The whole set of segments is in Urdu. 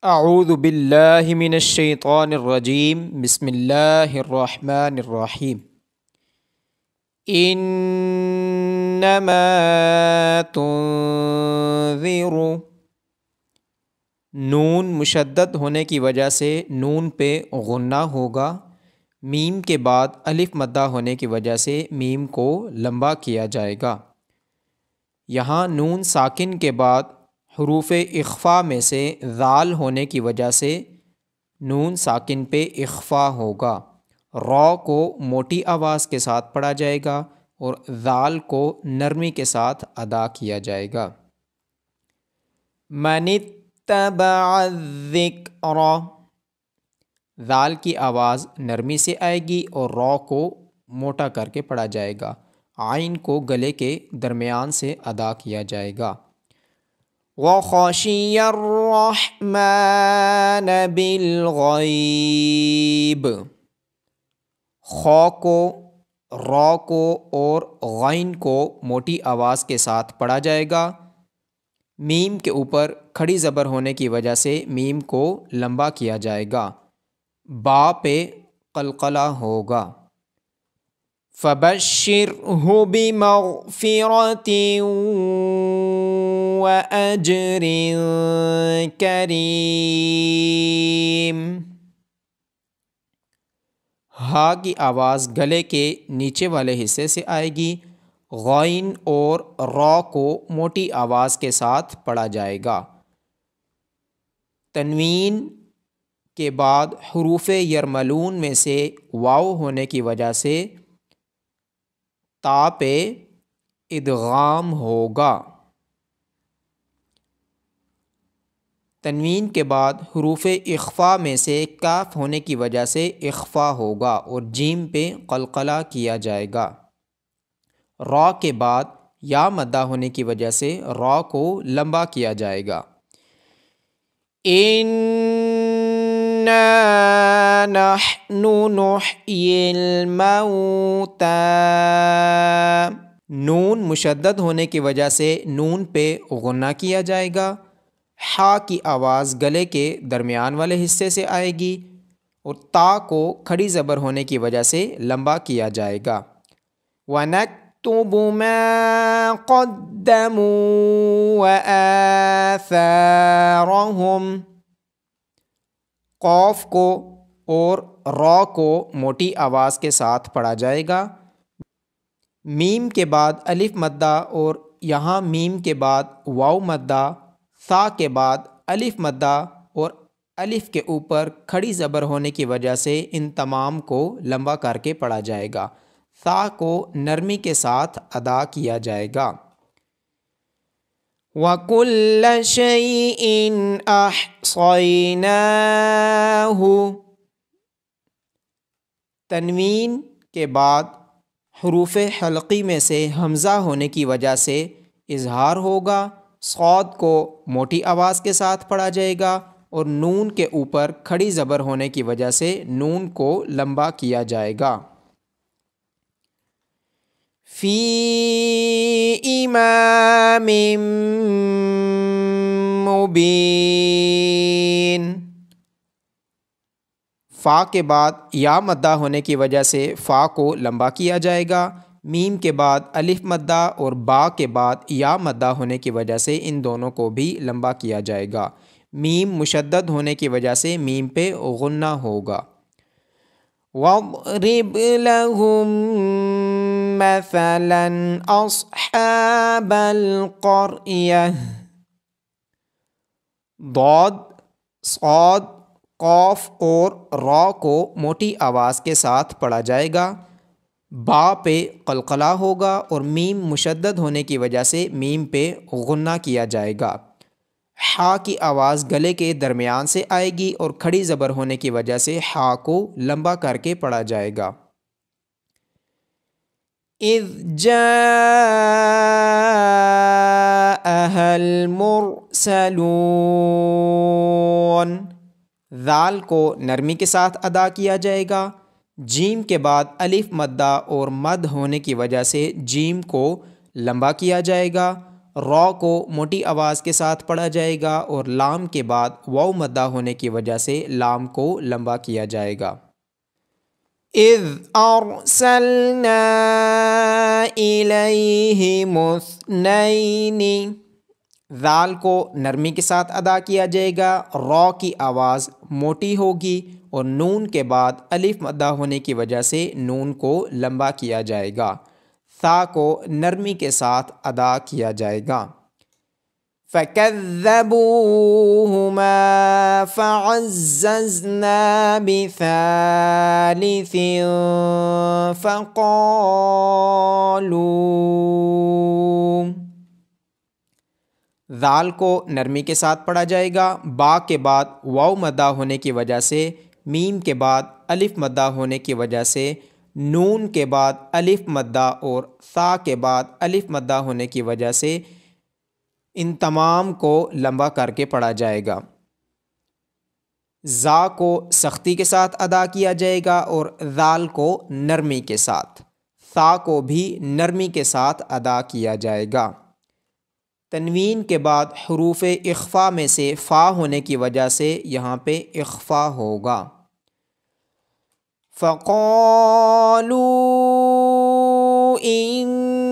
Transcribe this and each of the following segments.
اعوذ باللہ من الشیطان الرجیم بسم اللہ الرحمن الرحیم انما تنذر نون مشدد ہونے کی وجہ سے نون پہ غنہ ہوگا، میم کے بعد الف مدہ ہونے کی وجہ سے میم کو لمبا کیا جائے گا۔ یہاں نون ساکن کے بعد حروف اخفا میں سے ذال ہونے کی وجہ سے نون ساکن پہ اخفا ہوگا، را کو موٹی آواز کے ساتھ پڑھا جائے گا اور ذال کو نرمی کے ساتھ ادا کیا جائے گا۔ من اتبع الذکر، ذال کی آواز نرمی سے آئے گی اور را کو موٹا کر کے پڑھا جائے گا، عین کو گلے کے درمیان سے ادا کیا جائے گا۔ وَخَشِيَ الرَّحْمَنَ بِالْغَيْبِ، خا کو، را کو اور غین کو موٹی آواز کے ساتھ پڑھا جائے گا۔ میم کے اوپر کھڑی زبر ہونے کی وجہ سے میم کو لمبا کیا جائے گا، با پہ قلقلہ ہوگا۔ فَبَشِّرْهُ بِمَغْفِرَةٍ وَأَجْرٍ كَرِيمٍ، ہا کی آواز گلے کے نیچے والے حصے سے آئے گی، غین اور را کو موٹی آواز کے ساتھ پڑھا جائے گا۔ تنوین کے بعد حروف یرملون میں سے واو ہونے کی وجہ سے تا پہ ادغام ہوگا۔ تنوین کے بعد حروف اخفا میں سے کاف ہونے کی وجہ سے اخفا ہوگا اور جیم پہ قلقلہ کیا جائے گا۔ را کے بعد یا مدہ ہونے کی وجہ سے را کو لمبا کیا جائے گا۔ اِنَّا نَحْنُ نُحْيِي الْمَوْتَى، نون مشدد ہونے کی وجہ سے نون پہ غنہ کیا جائے گا، ہا کی آواز گلے کے درمیان والے حصے سے آئے گی اور تا کو کھڑی زبر ہونے کی وجہ سے لمبا کیا جائے گا۔ وَنَكْتُبُ مَا قَدَّمُوا وَآثَارَهُمْ، قاف کو اور را کو موٹی آواز کے ساتھ پڑھا جائے گا۔ میم کے بعد الف مدہ اور یہاں میم کے بعد واو مدہ، ثا کے بعد الف مدہ اور الف کے اوپر کھڑی زبر ہونے کی وجہ سے ان تمام کو لمبا کر کے پڑھا جائے گا، ثا کو نرمی کے ساتھ ادا کیا جائے گا۔ وَكُلَّ شَيْءٍ أَحْصَيْنَاهُ، تنوین کے بعد حروف حلقی میں سے حمزہ ہونے کی وجہ سے اظہار ہوگا، صاد کو موٹی آواز کے ساتھ پڑھا جائے گا اور نون کے اوپر کھڑی زبر ہونے کی وجہ سے نون کو لمبا کیا جائے گا۔ فی امام مبین، فا کے بعد یا مدہ ہونے کی وجہ سے فا کو لمبا کیا جائے گا، میم کے بعد الف مدہ اور با کے بعد یا مدہ ہونے کی وجہ سے ان دونوں کو بھی لمبا کیا جائے گا، میم مشدد ہونے کی وجہ سے میم پہ غنہ ہوگا۔ وَاضْرِبْ لَهُم مَّثَلًا أَصْحَابَ الْقَرْيَةِ، ضاد، صاد، قاف اور را کو موٹی آواز کے ساتھ پڑھا جائے گا، با پہ قلقلہ ہوگا اور میم مشدد ہونے کی وجہ سے میم پہ غنہ کیا جائے گا، ہا کی آواز گلے کے درمیان سے آئے گی اور کھڑی زبر ہونے کی وجہ سے ہا کو لمبا کر کے پڑھا جائے گا۔ اِذْ جَاءَهَا الْمُرْسَلُونَ، ذال کو نرمی کے ساتھ ادا کیا جائے گا، جیم کے بعد الف مدہ اور مد ہونے کی وجہ سے جیم کو لمبا کیا جائے گا را کو موٹی آواز کے ساتھ پڑھا جائے گا اور لام کے بعد واو مدہ ہونے کی وجہ سے لام کو لمبا کیا جائے گا۔ اذ ارسلنا الیہم اثنین، ذال کو نرمی کے ساتھ ادا کیا جائے گا، را کی آواز موٹی ہوگی اور نون کے بعد الف مدہ ہونے کی وجہ سے نون کو لمبا کیا جائے گا، ثا کو نرمی کے ساتھ ادا کیا جائے گا۔ فَكَذَّبُوهُمَا فَعَزَّزْنَا بِثَالِثٍ فَقَالُوا، ذال کو نرمی کے ساتھ پڑھا جائے گا، با کے بعد واو مدہ ہونے کی وجہ سے، میم کے بعد الف مدہ ہونے کی وجہ سے، نون کے بعد الف مدہ اور ثا کے بعد الف مدہ ہونے کی وجہ سے ان تمام کو لمبا کر کے پڑھا جائے گا۔ زا کو سختی کے ساتھ ادا کیا جائے گا اور ذال کو نرمی کے ساتھ، ثا کو بھی نرمی کے ساتھ ادا کیا جائے گا۔ تنوین کے بعد حروف اخفا میں سے فا ہونے کی وجہ سے یہاں پہ اخفا ہوگا۔ فَقَالُوا إِنَّا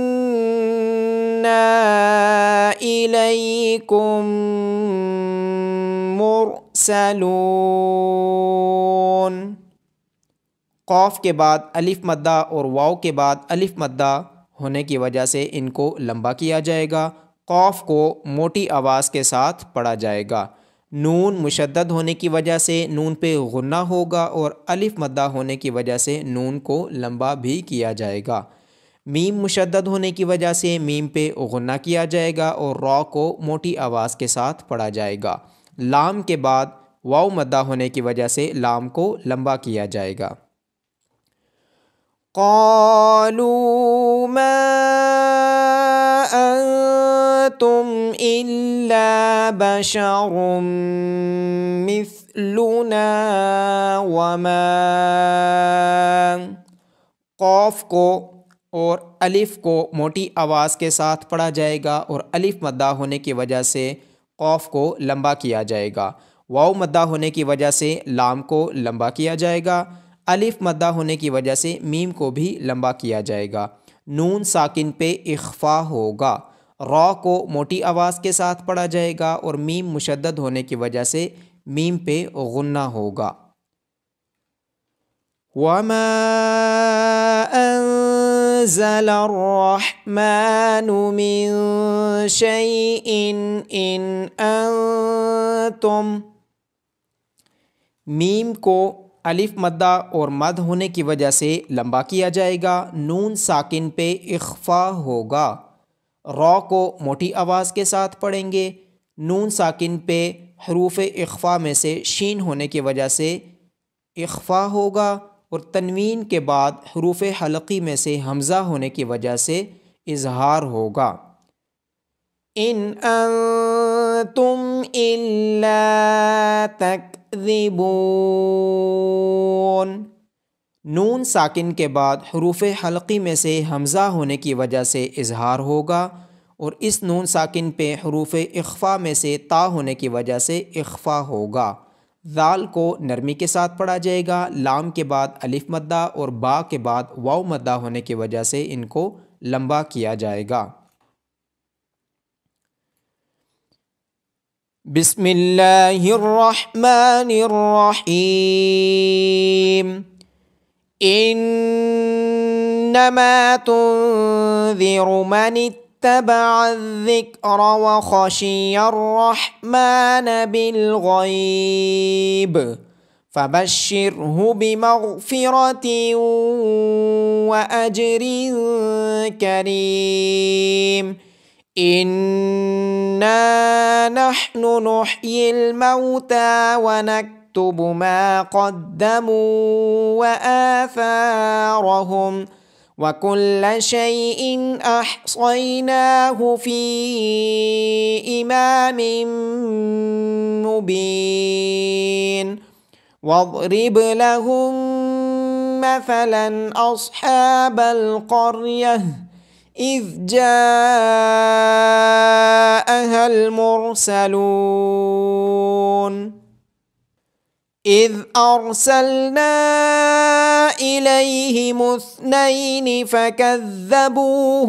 إِلَيْكُمْ مُرْسَلُونَ، قاف کے بعد الف مدہ اور واو کے بعد الف مدہ ہونے کی وجہ سے ان کو لمبا کیا جائے گا، قاف کو موٹی آواز کے ساتھ پڑھا جائے گا، نون مشدد ہونے کی وجہ سے نون پہ غنہ ہوگا اور الف مدہ ہونے کی وجہ سے نون کو لمبا بھی کیا جائے گا، میم مشدد ہونے کی وجہ سے میم پہ غنہ کیا جائے گا اور را کو موٹی آواز کے ساتھ پڑھا جائے گا، لام کے بعد واو مدہ ہونے کی وجہ سے لام کو لمبا کیا جائے گا۔ قالوا ما انتم الا بشر مثلنا وما، قاف کو اور الف کو موٹی آواز کے ساتھ پڑھا جائے گا اور الف مدہ ہونے کی وجہ سے قاف کو لمبا کیا جائے گا، واو مدہ ہونے کی وجہ سے لام کو لمبا کیا جائے گا، الف مدہ ہونے کی وجہ سے میم کو بھی لمبا کیا جائے گا، نون ساکن پہ اخفا ہوگا، را کو موٹی آواز کے ساتھ پڑھا جائے گا اور میم مشدد ہونے کی وجہ سے میم پہ غنہ ہوگا۔ وَمَا أَنزَلَ الرَّحْمَنُ مِن شَيْءٍ إِنْ أَنْتُمْ، میم کو الف مدہ اور مد ہونے کی وجہ سے لمبا کیا جائے گا، نون ساکن پہ اخفا ہوگا، را کو موٹی آواز کے ساتھ پڑھیں گے، نون ساکن پہ حروف اخفا میں سے شین ہونے کی وجہ سے اخفا ہوگا اور تنوین کے بعد حروف حلقی میں سے حمزہ ہونے کی وجہ سے اظہار ہوگا۔ ان انتم الا تکذبون، نون ساکن کے بعد حروف حلقی میں سے حمزہ ہونے کی وجہ سے اظہار ہوگا اور اس نون ساکن پہ حروف اخفا میں سے تا ہونے کی وجہ سے اخفا ہوگا، ذال کو نرمی کے ساتھ پڑھا جائے گا، لام کے بعد الف مدہ اور با کے بعد واو مدہ ہونے کی وجہ سے ان کو لمبا کیا جائے گا۔ بسم اللہ الرحمن الرحیم، انما تنذر من اتبع الذکر وخشی الرحمن بالغیب فبشرہ بمغفرۃ واجر کریم، انا نحن نحیی الموتى ونکتب ما قدموا وآثارهم وكل شيء أحصيناه في إمام مبين، واضرب لهم مثلا أصحاب القرية إذ جاءها المرسلون إذ أرسلنا إليهم اثنين فكذبوهما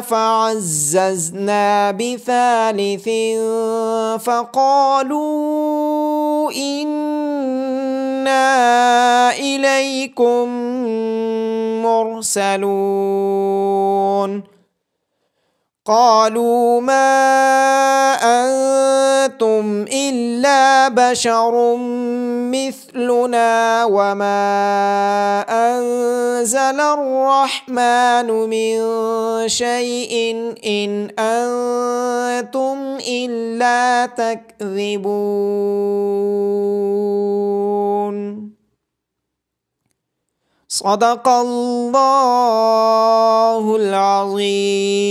فعززنا بثالث فقالوا إنا إليكم مرسلون قالوا ما أنتم إلا بشر مثلنا وما أنزل الرحمن من شيء إن أنتم إلا تكذبون. صدق الله العظيم.